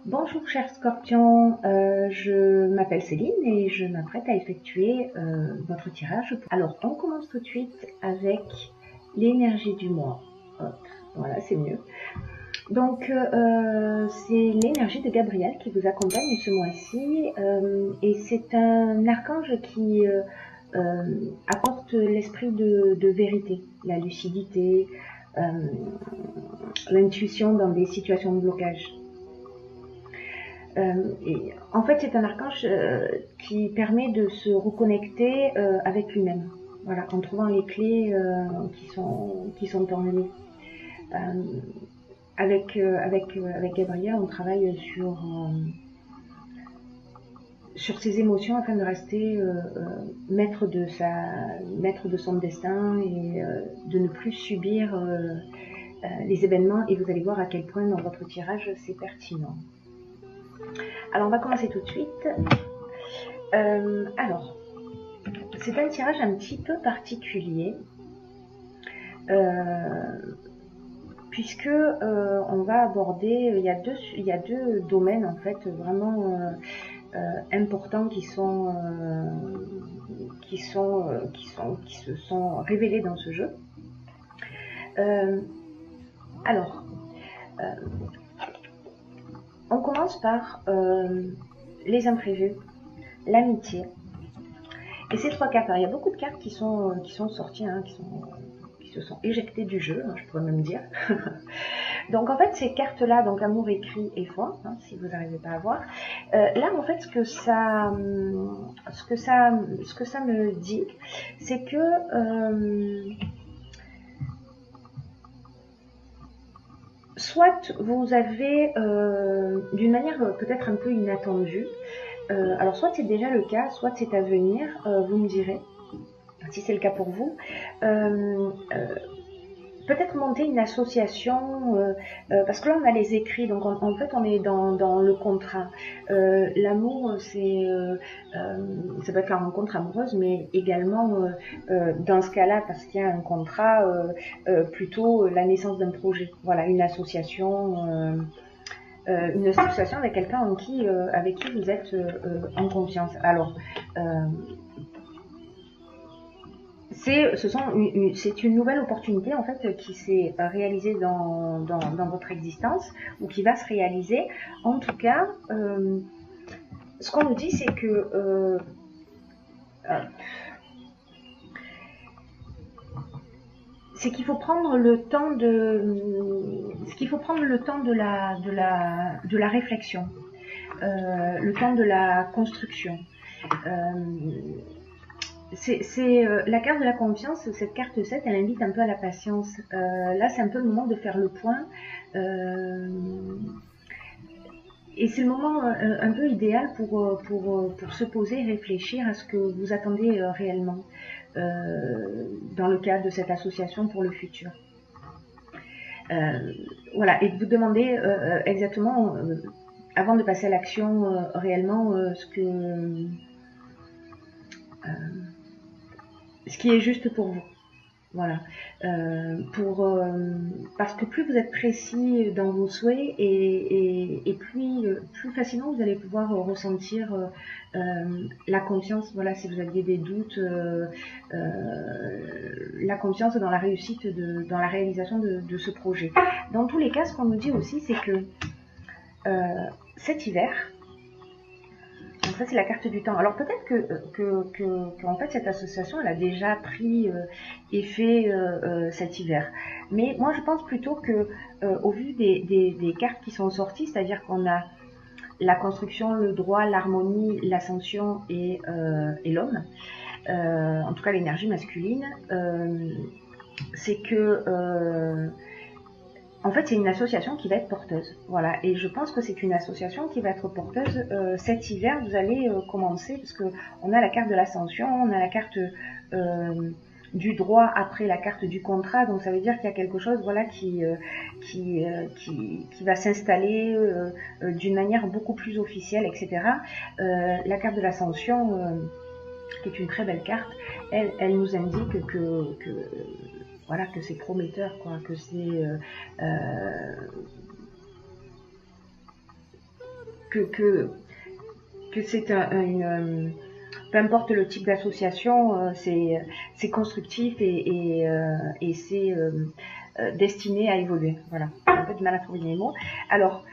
Bonjour chers scorpions, je m'appelle Céline et je m'apprête à effectuer votre tirage. Alors on commence tout de suite avec l'énergie du mois. Hop, voilà, c'est mieux. Donc c'est l'énergie de Gabriel qui vous accompagne ce mois-ci et c'est un archange qui apporte l'esprit de vérité, la lucidité, l'intuition dans des situations de blocage. Et en fait, c'est un archange qui permet de se reconnecter avec lui-même, voilà, en trouvant les clés qui sont en lui. Avec Gabriel, on travaille sur ses émotions afin de rester maître de son destin et de ne plus subir les événements. Et vous allez voir à quel point dans votre tirage c'est pertinent. Alors on va commencer tout de suite. Alors, c'est un tirage un petit peu particulier puisque on va aborder, il y a deux domaines en fait vraiment importants qui se sont révélés dans ce jeu. Alors, on commence par les imprévus, l'amitié. Et ces trois cartes, alors, il y a beaucoup de cartes qui sont sorties, hein, qui se sont éjectées du jeu, hein, je pourrais même dire. Donc en fait, ces cartes-là, donc amour, écrit et foi, hein, si vous n'arrivez pas à voir, là en fait, ce que ça me dit, c'est que soit vous avez, d'une manière peut-être un peu inattendue, alors soit c'est déjà le cas, soit c'est à venir, vous me direz si c'est le cas pour vous, peut-être monter une association, parce que là on a les écrits, donc en fait on est dans le contrat. L'amour, ça peut être la rencontre amoureuse, mais également dans ce cas-là, parce qu'il y a un contrat, plutôt la naissance d'un projet. Voilà, une association avec quelqu'un avec qui vous êtes en confiance. Alors, c'est une nouvelle opportunité en fait qui s'est réalisée dans votre existence ou qui va se réaliser. En tout cas, ce qu'on nous dit, c'est que c'est qu'il faut prendre le temps de la réflexion, le temps de la construction. La carte de la confiance, cette carte 7, elle invite un peu à la patience. Là, c'est un peu le moment de faire le point. Et c'est le moment un peu idéal pour se poser et réfléchir à ce que vous attendez réellement dans le cadre de cette association pour le futur. Voilà, et de vous demander exactement, avant de passer à l'action, réellement ce qui est juste pour vous. Voilà. Parce que plus vous êtes précis dans vos souhaits et plus facilement vous allez pouvoir ressentir la confiance. Voilà, si vous aviez des doutes, la confiance dans la réussite, dans la réalisation de ce projet. Dans tous les cas, ce qu'on nous dit aussi, c'est que cet hiver, donc ça c'est la carte du temps. Alors peut-être que en fait cette association elle a déjà pris effet cet hiver. Mais moi je pense plutôt que au vu des cartes qui sont sorties, c'est-à-dire qu'on a la construction, le droit, l'harmonie, l'ascension et l'homme, en tout cas l'énergie masculine, c'est que en fait, c'est une association qui va être porteuse. Voilà. Et je pense que c'est une association qui va être porteuse. Cet hiver, vous allez commencer, parce qu'on a la carte de l'ascension, on a la carte du droit après la carte du contrat. Donc ça veut dire qu'il y a quelque chose voilà, qui va s'installer d'une manière beaucoup plus officielle, etc. La carte de l'ascension, qui est une très belle carte, elle nous indique voilà, que c'est prometteur, quoi, que c'est que c'est peu importe le type d'association, c'est constructif et c'est destiné à évoluer. Voilà, j'ai un peu de mal à trouver les mots. Alors,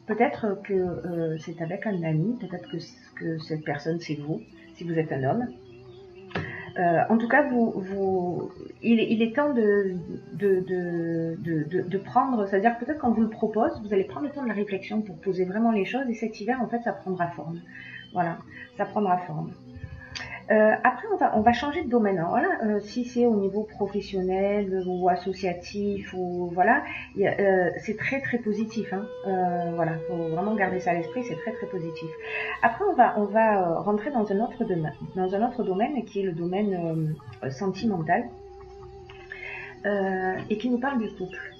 peut-être que c'est avec un ami, peut-être que cette personne c'est vous, si vous êtes un homme. En tout cas, il est temps de prendre, c'est-à-dire peut-être quand vous le propose, vous allez prendre le temps de la réflexion pour poser vraiment les choses et cet hiver, en fait, ça prendra forme. Voilà, ça prendra forme. Après, on va changer de domaine. Alors, voilà, si c'est au niveau professionnel ou associatif, ou voilà, c'est très très positif. Hein. Voilà, faut vraiment garder ça à l'esprit, c'est très très positif. Après, on va rentrer dans un autre domaine qui est le domaine sentimental et qui nous parle du couple.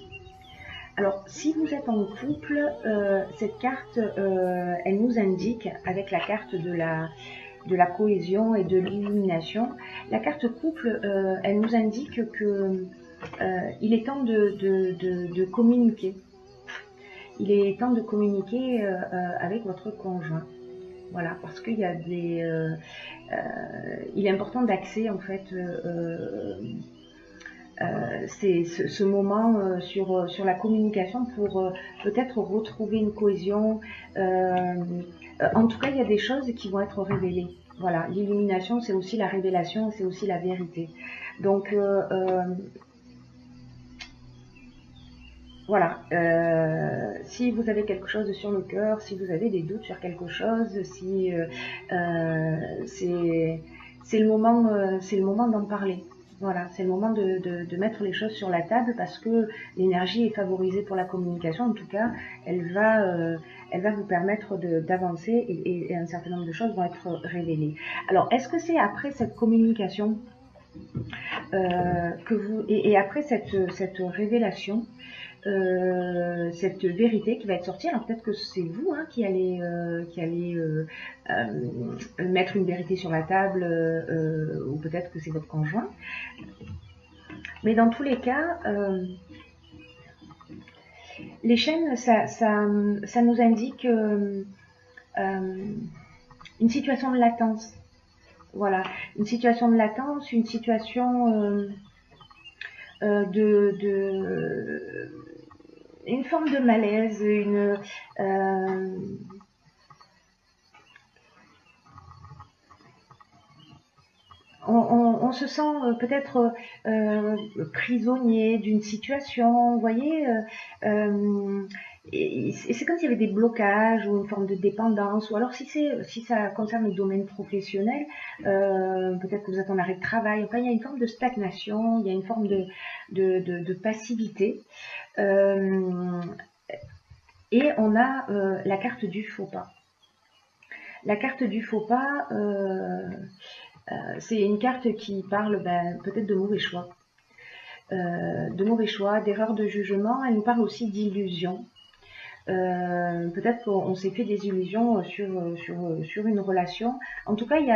Alors, si vous êtes en couple, cette carte, elle nous indique, avec la carte de la cohésion et de l'illumination, la carte couple, elle nous indique que il est temps de communiquer. Il est temps de communiquer avec votre conjoint. Voilà, parce qu'il y a il est important d'axer en fait c'est ce moment sur la communication pour peut-être retrouver une cohésion. En tout cas, il y a des choses qui vont être révélées. Voilà, l'illumination, c'est aussi la révélation, c'est aussi la vérité. Donc, voilà, si vous avez quelque chose sur le cœur, si vous avez des doutes sur quelque chose, si c'est le moment d'en parler. Voilà, c'est le moment de mettre les choses sur la table parce que l'énergie est favorisée pour la communication. En tout cas, elle va vous permettre d'avancer et un certain nombre de choses vont être révélées. Alors, est-ce que c'est après cette communication et après cette révélation, cette vérité qui va être sortie, alors peut-être que c'est vous qui allez mettre une vérité sur la table, ou peut-être que c'est votre conjoint. Mais dans tous les cas, les chaînes, ça nous indique une situation de latence. Voilà, une situation de latence, une situation une forme de malaise, on se sent peut-être prisonnier d'une situation, vous voyez, et c'est comme s'il y avait des blocages ou une forme de dépendance, ou alors si ça concerne le domaine professionnel, peut-être que vous êtes en arrêt de travail, enfin il y a une forme de stagnation, il y a une forme de passivité. Et on a la carte du faux pas. La carte du faux pas, c'est une carte qui parle peut-être de mauvais choix. D'erreurs de jugement. Elle nous parle aussi d'illusions. Peut-être qu'on s'est fait des illusions sur une relation. En tout cas, il y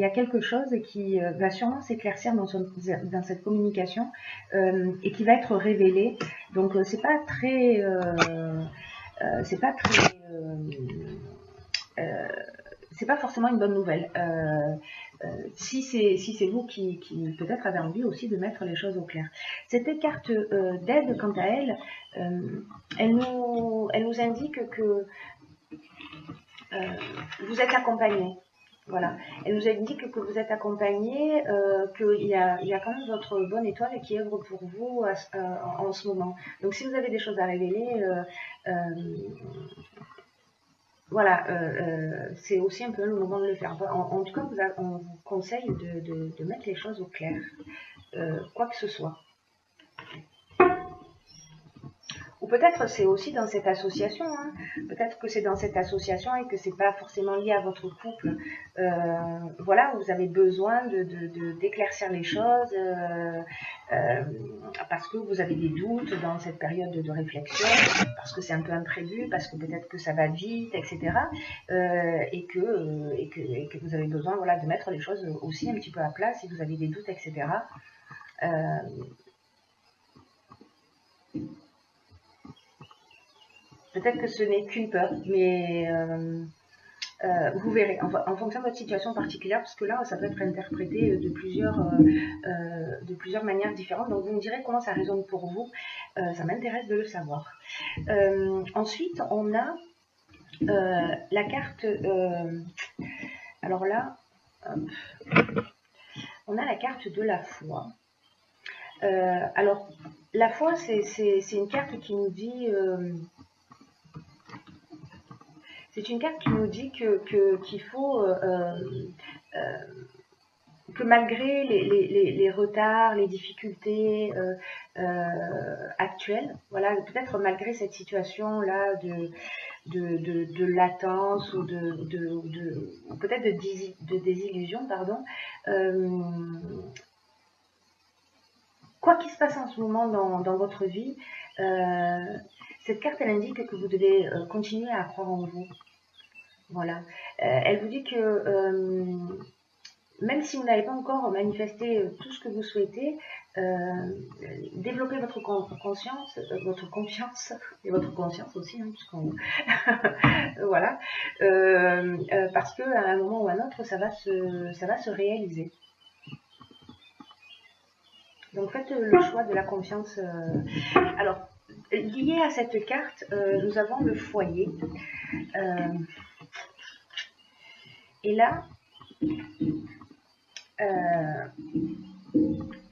a quelque chose qui va sûrement s'éclaircir dans cette communication et qui va être révélé. Donc, c'est pas très c'est pas forcément une bonne nouvelle. Si c'est vous qui peut-être avez envie aussi de mettre les choses au clair. Cette carte d'aide, quant à elle, elle nous indique que vous êtes accompagné. Voilà. Elle nous indique que vous êtes accompagné, qu'il y a quand même votre bonne étoile qui œuvre pour vous en ce moment. Donc si vous avez des choses à révéler, voilà, c'est aussi un peu le moment de le faire. En tout cas, on vous conseille de mettre les choses au clair, quoi que ce soit. Ou peut-être c'est aussi dans cette association, hein. Peut-être que c'est dans cette association et que c'est pas forcément lié à votre couple. Voilà, vous avez besoin d'éclaircir les choses parce que vous avez des doutes dans cette période de réflexion, parce que c'est un peu imprévu, parce que peut-être que ça va vite, etc. Et que vous avez besoin, voilà, de mettre les choses aussi un petit peu à plat si vous avez des doutes, etc. peut-être que ce n'est qu'une peur, mais vous verrez, en fonction de votre situation particulière, parce que là, ça peut être interprété de plusieurs manières différentes. Donc, vous me direz comment ça résonne pour vous. Ça m'intéresse de le savoir. Ensuite, on a la carte... alors là, on a la carte de la foi. Alors, la foi, c'est une carte qui nous dit... c'est une carte qui nous dit qu'il faut... que malgré les retards, les difficultés actuelles, voilà, peut-être malgré cette situation-là de latence ou peut-être de désillusion, pardon, quoi qu'il se passe en ce moment dans votre vie, cette carte, elle indique que vous devez continuer à croire en vous. Voilà. Elle vous dit que même si vous n'avez pas encore manifesté tout ce que vous souhaitez, développez votre conscience, votre confiance et votre conscience aussi, hein, puisqu'on voilà, parce que à un moment ou à un autre, ça va se réaliser. Donc faites le choix de la confiance. Alors, lié à cette carte, nous avons le foyer. Et là,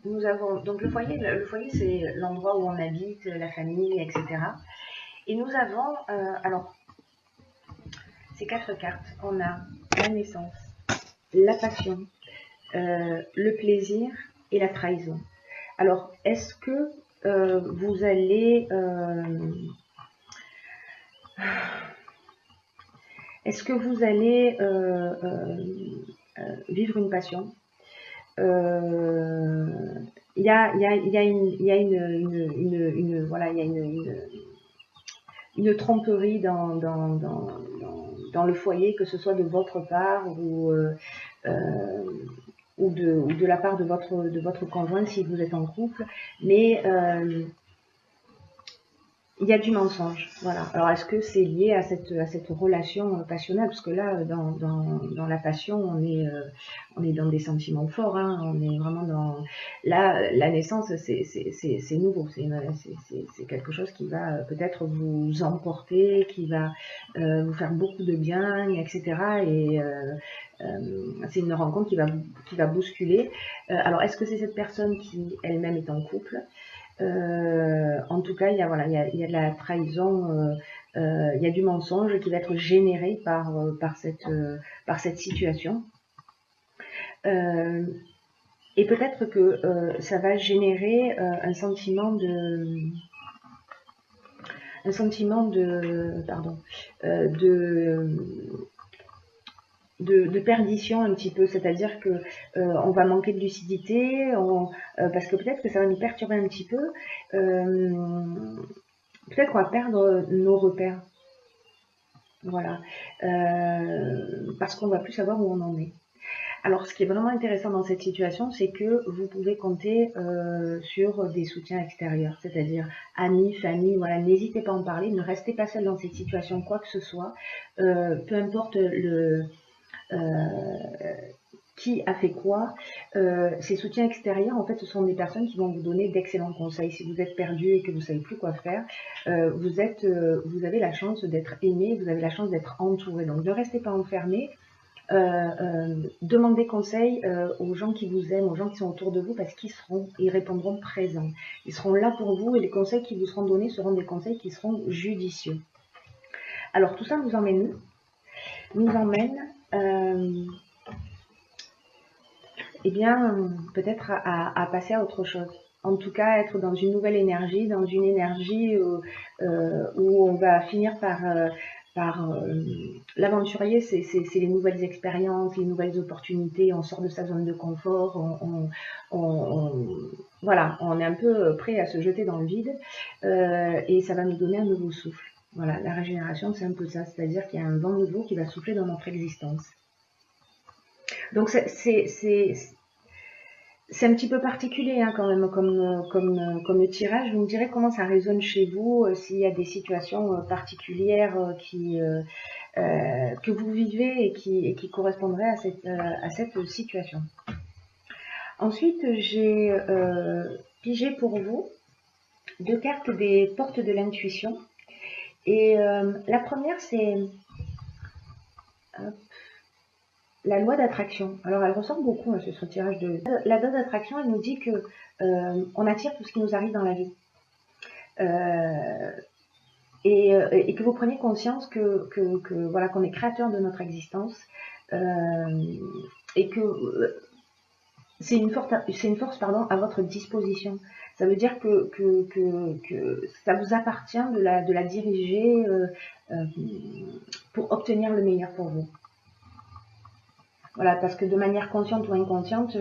nous avons donc le foyer c'est l'endroit où on habite, la famille, etc. Et nous avons, alors, ces 4 cartes, on a la naissance, la passion, le plaisir et la trahison. Alors, est-ce que vous allez... est-ce que vous allez vivre une passion? Il y a une tromperie dans le foyer, que ce soit de votre part ou de la part de votre conjoint si vous êtes en couple, mais il y a du mensonge, voilà. Alors est-ce que c'est lié à cette relation passionnelle, parce que là dans la passion on est dans des sentiments forts, hein, on est vraiment dans la naissance, c'est nouveau, c'est quelque chose qui va peut-être vous emporter, qui va vous faire beaucoup de bien, etc. Et c'est une rencontre qui va bousculer. Alors est-ce que c'est cette personne qui elle-même est en couple? En tout cas, il y a de la trahison, il y a du mensonge qui va être généré par cette situation. Et peut-être que ça va générer un sentiment de perdition un petit peu, c'est-à-dire que on va manquer de lucidité, parce que peut-être que ça va nous perturber un petit peu, peut-être qu'on va perdre nos repères, voilà, parce qu'on va plus savoir où on en est. Alors, ce qui est vraiment intéressant dans cette situation, c'est que vous pouvez compter sur des soutiens extérieurs, c'est-à-dire amis, famille, voilà, n'hésitez pas à en parler, ne restez pas seul dans cette situation, quoi que ce soit, peu importe qui a fait quoi, ces soutiens extérieurs, en fait, ce sont des personnes qui vont vous donner d'excellents conseils. Si vous êtes perdu et que vous ne savez plus quoi faire, vous avez la chance d'être aimé, vous avez la chance d'être entouré. Donc, ne restez pas enfermé. Demandez conseil aux gens qui vous aiment, aux gens qui sont autour de vous, parce qu'ils répondront présents. Ils seront là pour vous et les conseils qui vous seront donnés seront des conseils qui seront judicieux. Alors, tout ça nous emmène eh bien, peut-être à passer à autre chose. En tout cas, être dans une nouvelle énergie, dans une énergie où on va finir par l'aventurier, c'est les nouvelles expériences, les nouvelles opportunités, on sort de sa zone de confort, voilà, on est un peu prêt à se jeter dans le vide et ça va nous donner un nouveau souffle. Voilà, la régénération, c'est un peu ça, c'est-à-dire qu'il y a un vent nouveau qui va souffler dans notre existence. Donc c'est un petit peu particulier hein, quand même comme le tirage. Vous me direz comment ça résonne chez vous, s'il y a des situations particulières que vous vivez et qui correspondraient à cette situation. Ensuite, j'ai pigé pour vous 2 cartes des portes de l'intuition. Et la première, c'est la loi d'attraction. Alors, elle ressort beaucoup, hein, ce tirage de... La loi d'attraction, elle nous dit que on attire tout ce qui nous arrive dans la vie. Et que vous preniez conscience voilà, qu'on est créateur de notre existence et que c'est une force pardon, à votre disposition. Ça veut dire que ça vous appartient de la diriger pour obtenir le meilleur pour vous. Voilà, parce que de manière consciente ou inconsciente,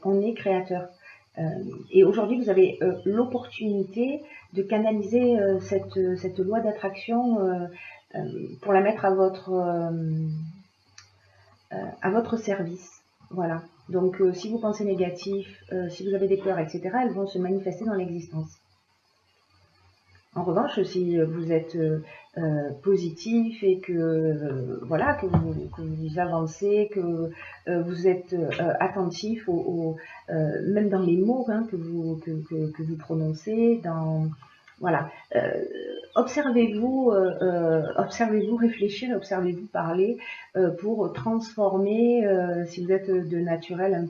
on est créateur. Et aujourd'hui, vous avez l'opportunité de canaliser cette loi d'attraction pour la mettre à votre service. Voilà. Donc, si vous pensez négatif, si vous avez des peurs, etc., elles vont se manifester dans l'existence. En revanche, si vous êtes positif et que voilà que vous avancez, que vous êtes attentif même dans les mots hein, que vous prononcez, voilà. Observez-vous réfléchir, observez-vous parler pour transformer, si vous êtes d'un naturel un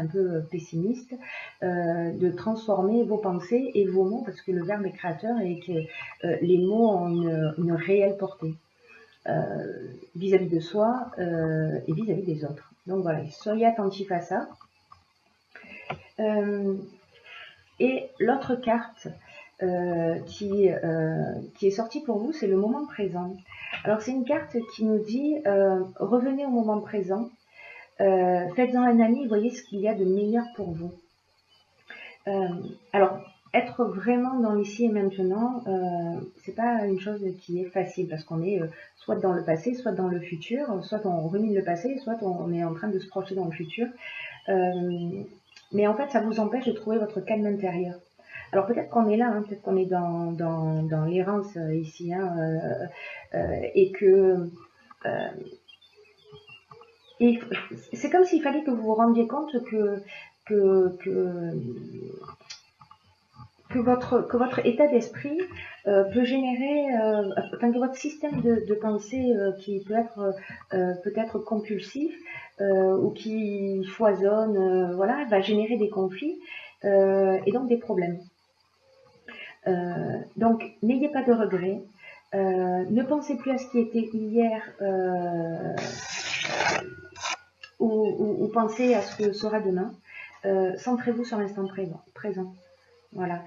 peu pessimiste, de transformer vos pensées et vos mots, parce que le verbe est créateur et que les mots ont une réelle portée vis-à-vis de soi et vis-à-vis des autres. Donc voilà, soyez attentifs à ça. Et l'autre carte qui est sortie pour vous, c'est le moment présent. Alors c'est une carte qui nous dit revenez au moment présent, faites-en un ami et voyez ce qu'il y a de meilleur pour vous. Alors être vraiment dans l'ici et maintenant, c'est pas une chose qui est facile parce qu'on est soit dans le passé, soit dans le futur, soit on rumine le passé, soit on est en train de se projeter dans le futur. Mais en fait, ça vous empêche de trouver votre calme intérieur. Alors peut-être qu'on est là, hein, peut-être qu'on est dans l'errance ici, hein, et que c'est comme s'il fallait que vous vous rendiez compte que votre état d'esprit peut générer, que votre système de pensée qui peut être peut-être compulsif ou qui foisonne, voilà, va générer des conflits et donc des problèmes. Donc, n'ayez pas de regrets. Ne pensez plus à ce qui était hier ou pensez à ce que sera demain. Centrez-vous sur l'instant présent. Voilà.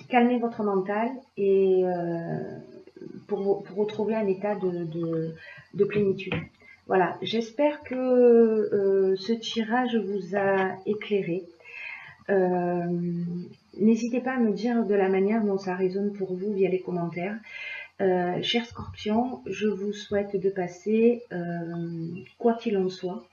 Calmez votre mental et pour retrouver un état de plénitude. Voilà. J'espère que ce tirage vous a éclairé. N'hésitez pas à me dire de la manière dont ça résonne pour vous via les commentaires. Chers scorpions, je vous souhaite de passer, quoi qu'il en soit,